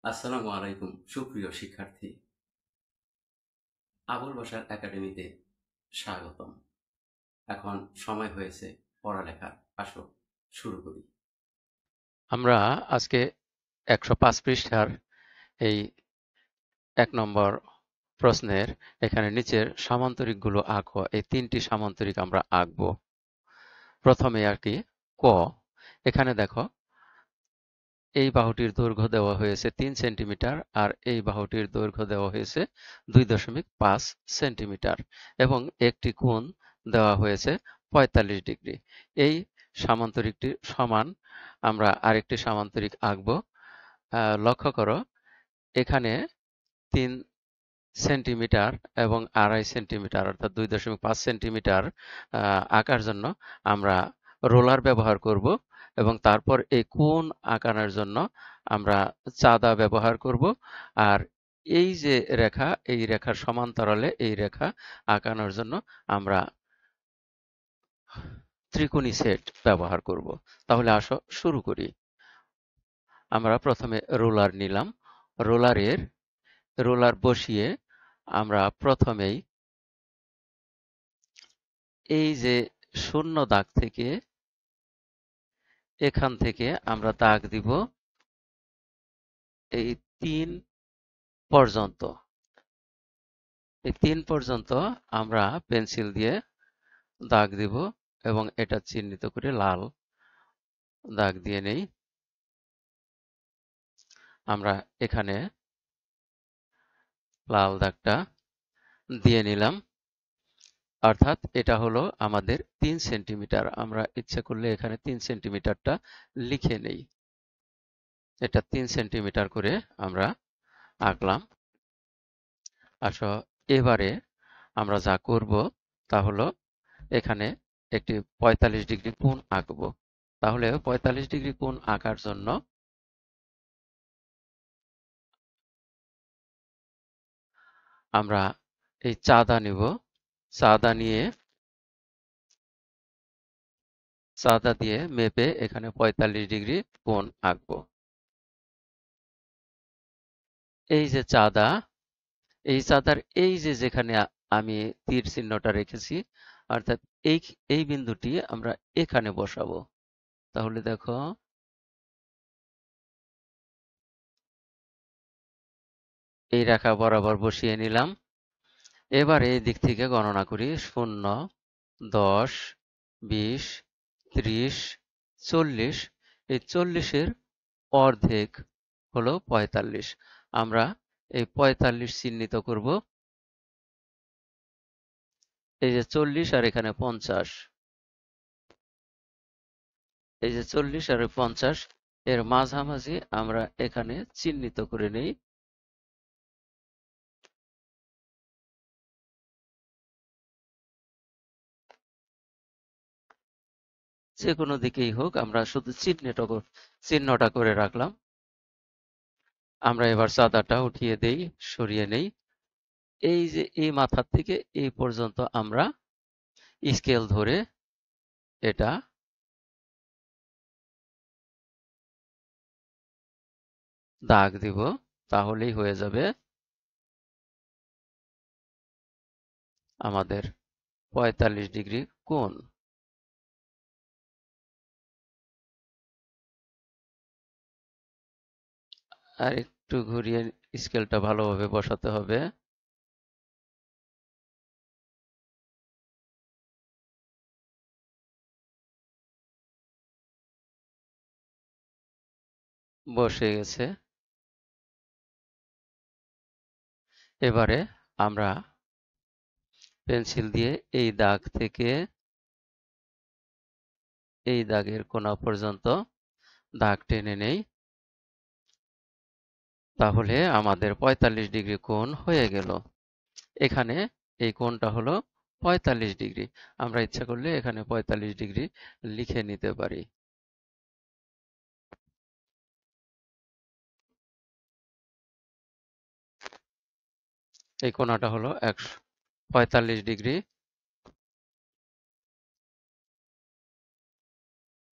আসসালামু আলাইকুম সুপ্রিয় শিক্ষার্থী। আবুল বাশার একাডেমিতে স্বাগতম। এখন সময় হয়েছে পড়ালেখার। আসো শুরু করি। আমরা আজকে 105 পৃষ্ঠার এই 1 নম্বর প্রশ্নের এখানে নিচের সামান্তরিকগুলো আঁকো। এই 3টি সামান্তরিক আমরা আঁকবো। প্রথমে আর কি ক, এখানে দেখো এই বাহুটির দৈর্ঘ্য দেওয়া হয়েছে 3 সেন্টিমিটার আর এই বাহুটির দৈর্ঘ্য দেওয়া হয়েছে 2.5 সেন্টিমিটার এবং একটি কোণ দেওয়া হয়েছে 45 ডিগ্রি। এই সামান্তরিকটির সমান আমরা আরেকটি সামান্তরিক আঁকবো। লক্ষ্য করো এখানে 3 সেন্টিমিটার এবং 2.5 সেন্টিমিটার অর্থাৎ 2.5 সেন্টিমিটার আঁকার জন্য আমরা রোলার ব্যবহার করব এবং তারপর এই কোণ আঁকানোর জন্য আমরা চাঁদা ব্যবহার করব। আর এই যে রেখা, এই রেখার সমান্তরালে এই রেখা আঁকানোর জন্য আমরা ত্রিকোণী সেট ব্যবহার করব। তাহলে আসো শুরু করি। আমরা প্রথমে রোলার নিলাম। রোলার বসিয়ে আমরা প্রথমেই এই যে শূন্য দাগ থেকে এখান থেকে আমরা দাগ দিব এই 3 পর্যন্ত। এই 3 পর্যন্ত আমরা পেন্সিল দিয়ে দাগ দিব এবং এটা চিহ্নিত করে লাল দাগ দিয়ে নেই। আমরা এখানে লাল দাগটা দিয়ে নিলাম, অর্থাৎ এটা হলো আমাদের 3 সেন্টিমিটার। আমরা ইচ্ছা করলে এখানে 3 সেন্টিমিটারটা লিখে নেই। এটা 3 সেন্টিমিটার করে আমরা আঁকলাম। আসো এবারে আমরা যা করব তা হলো এখানে একটি 45 ডিগ্রি কোণ আঁকবো। তাহলে 45 ডিগ্রি কোণ আঁকার জন্য আমরা এই চাঁদা নিব। চাঁদা নিয়ে চাঁদা দিয়ে মেপে এখানে 45 ডিগ্রি কোণ আঁকবো। এই যে চাঁদা, এই চাঁদার এই যে যেখানে আমি তীর চিহ্নটা রেখেছি, অর্থাৎ এই এই বিন্দুটি আমরা এখানে বসাবো। তাহলে দেখো এই রেখা বরাবর বসিয়ে নিলাম। এবার এই দিক থেকে গণনা করি। 0, 10, 20, 30, 40। এই 40-এর অর্ধেক হলো 45। আমরা এই 45 চিহ্নিত করব। এই যে 40 আর এখানে 50, এই যে 40 আর 50 এর মাঝামাঝি আমরা এখানে চিহ্নিত করে নেই। যে কোনো দিকেই হোক আমরা শুধু চিহ্নটা করে রাখলাম। আমরা এবার চাঁদাটা উঠিয়ে দেই, সরিয়ে নেই। এই যে এই মাথার থেকে এই পর্যন্ত আমরা স্কেল ধরে এটা দাগ দিব, তাহলেই হয়ে যাবে আমাদের 45 ডিগ্রি কোণ। আর একটু ঘুরিয়ে স্কেলটা ভালোভাবে বসাতে হবে। বসে গেছে। এবারে আমরা পেন্সিল দিয়ে এই দাগ থেকে এই দাগের কোণা পর্যন্ত দাগ টেনে নেই। তাহলে আমাদের 45 ডিগ্রি কোণ হয়ে গেল। এখানে এই কোণটা হলো 45 ডিগ্রি। আমরা ইচ্ছা করলে এখানে 45 ডিগ্রি লিখে নিতে পারি। এই কোণাটা হলো 45 ডিগ্রি।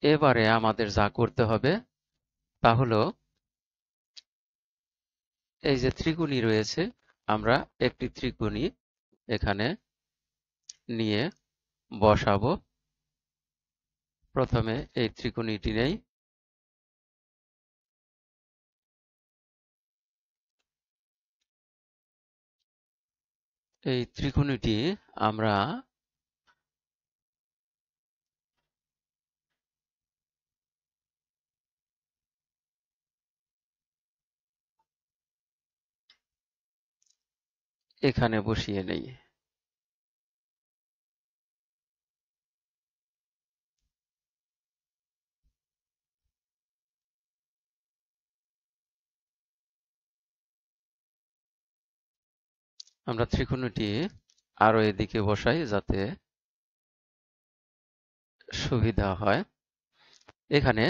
এবারে আমাদের যা করতে হবে তা হলো এই যে ত্রিকোণী রয়েছে, আমরা একটি ত্রিকোণী এখানে নিয়ে বসাবো। প্রথমে এই ত্রিকোণীটি নেই, এই ত্রিকোণীটি আমরা এখানে বসিয়ে নেই। আমরা ত্রিকোণটি আরো এদিকে বসাই যাতে সুবিধা হয়। এখানে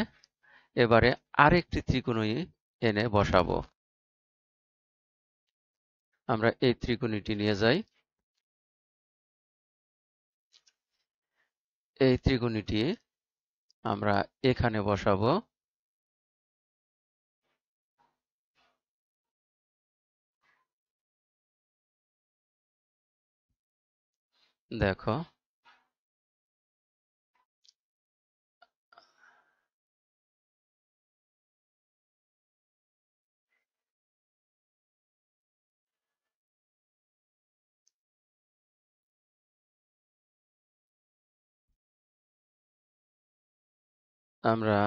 এবারে আরেকটি ত্রিকোণী এনে বসাবো। আমরা এই ত্রিকোণীটি নিয়ে যাই। এই ত্রিকোণীটি আমরা এখানে বসাবো। দেখো, আমরা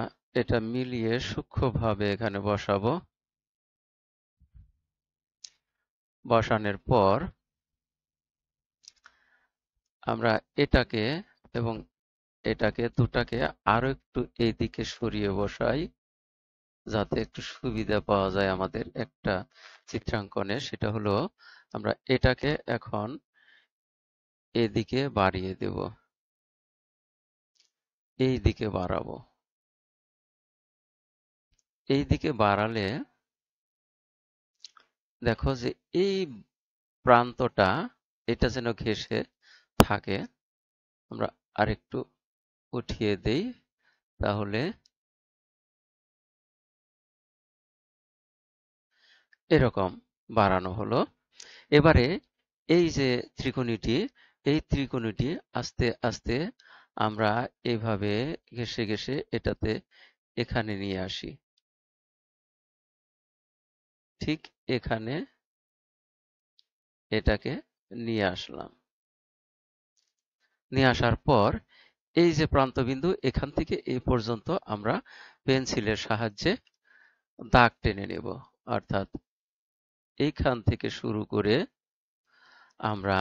এটা মিলিয়ে সূক্ষ্মভাবে এখানে বসাবো। বসানোর পর আমরা এটাকে এবং এটাকে দুটাকে আরো একটু এইদিকে সরিয়ে বসাই যাতে একটু সুবিধা পাওয়া যায় আমাদের একটা চিত্রাঙ্কনে। সেটা হলো আমরা এটাকে এখন এদিকে বাড়িয়ে দেব, এই দিকে বাড়াবো। এই দিকে বাড়ালে দেখো যে এই প্রান্তটা এটা যেন ঘেঁষে থাকে। আমরা আরেকটু উঠিয়ে দেই, তাহলে এরকম বাড়ানো হলো। এবারে এই যে ত্রিকোণীটি, এই ত্রিকোণীটি আস্তে আস্তে আমরা এইভাবে ঘেঁষে ঘেঁষে এটাতে এখানে নিয়ে আসি। ঠিক এখানে এটাকে নিয়ে আসলাম। নিয়ে আসার পর এই যে প্রান্তবিন্দু, এখান থেকে এই পর্যন্ত আমরা পেন্সিলের সাহায্যে দাগ টেনে নেব। অর্থাৎ এইখান থেকে শুরু করে আমরা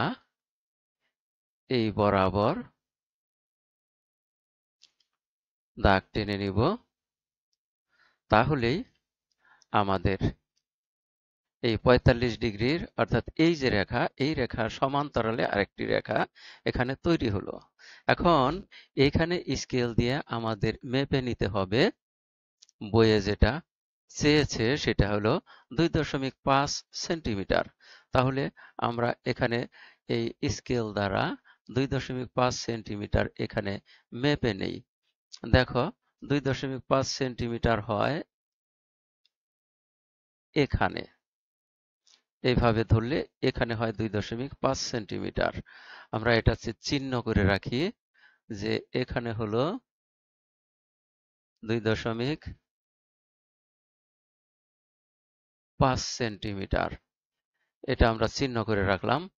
এই বরাবর দাগ টেনে নিব। তাহলেই আমাদের এই ৪৫ ডিগ্রির অর্থাৎ এই যে রেখা, এই রেখার সমান্তরালে আরেকটি রেখা এখানে তৈরি হলো। এখন এইখানে স্কেল দিয়ে আমাদের মেপে নিতে হবে। বইয়ে যেটা চেয়েছে সেটা হলো ২.৫ সেন্টিমিটার। তাহলে আমরা এখানে এই স্কেল দ্বারা ২.৫ সেন্টিমিটার এখানে মেপে নেই। দেখো ২.৫ সেন্টিমিটার হয় এখানে। এইভাবে ধরলে এখানে হয় ২.৫ সেন্টিমিটার। আমরা এটা চিহ্ন করে রাখি যে এখানে হলো ২.৫ সেন্টিমিটার। এটা আমরা চিহ্ন করে রাখলাম।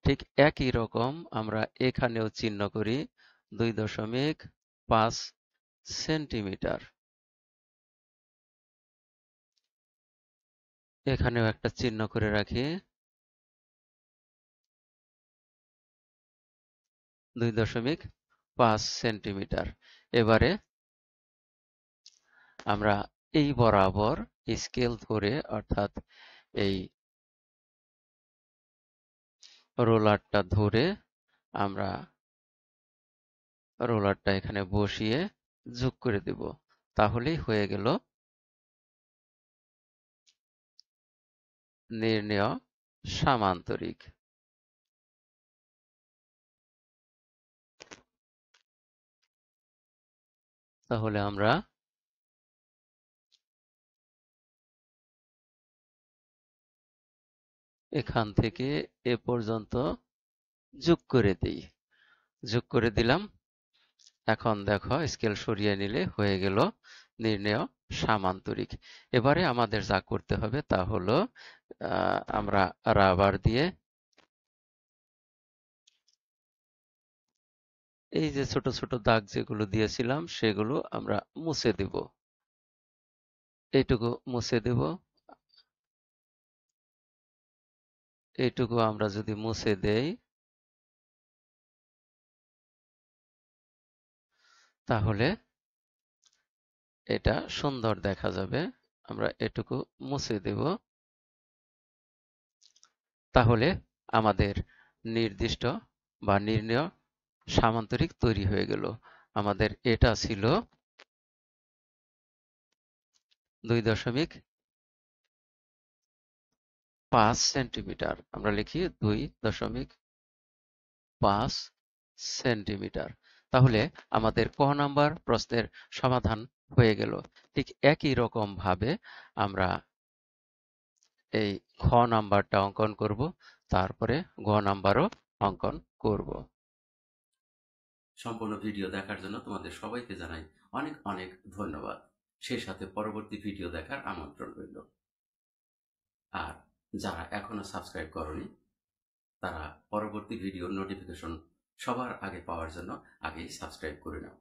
ঠিক একই রকম আমরা এখানেও চিহ্ন করি ২.৫ সেন্টিমিটার। এখানেও একটা চিহ্ন করে রাখি ২.৫ সেন্টিমিটার। এবারে আমরা এই বরাবর স্কেল ধরে অর্থাৎ এই রোলারটা ধরে আমরা রোলারটা এখানে বসিয়ে যোগ করে দেব। তাহলেই হয়ে গেল নির্ণেয় সামান্তরিক। তাহলে আমরা এখান থেকে এ পর্যন্ত যোগ করে দিই। যোগ করে দিলাম। এখন দেখো স্কেল সরিয়ে নিলে হয়ে গেল নির্ণেয় সামান্তরিক। এবারে আমাদের যা করতে হবে তা হলো আমরা রাবার দিয়ে এই যে ছোট ছোট দাগ যেগুলো দিয়েছিলাম সেগুলো আমরা মুছে দেব। এইটুকু মুছে দেব। এইটুকু আমরা যদি মুছে দেই তাহলে এটা সুন্দর দেখা যাবে। আমরা এটুকু মুছে দেব। তাহলে আমাদের নির্দিষ্ট বা নির্ণেয় সামান্তরিক তৈরি হয়ে গেল। আমাদের এটা ছিল 2.5 সেন্টিমিটার। আমরা লিখি 2.5 সেন্টিমিটার। তাহলে আমাদের ক নাম্বার প্রশ্নের সমাধান হয়ে গেল। ঠিক একই রকম ভাবে আমরা এই খ নাম্বারটা অঙ্কন করব, তারপরে গ নাম্বারও অঙ্কন করব। সম্পূর্ণ ভিডিও দেখার জন্য তোমাদের সবাইকে জানাই অনেক অনেক ধন্যবাদ। সেই সাথে পরবর্তী ভিডিও দেখার আমন্ত্রণ রইল। আর যারা এখনো সাবস্ক্রাইব করনি তারা পরবর্তী ভিডিওর নোটিফিকেশন সবার আগে পাওয়ার জন্য আগেই সাবস্ক্রাইব করে নাও।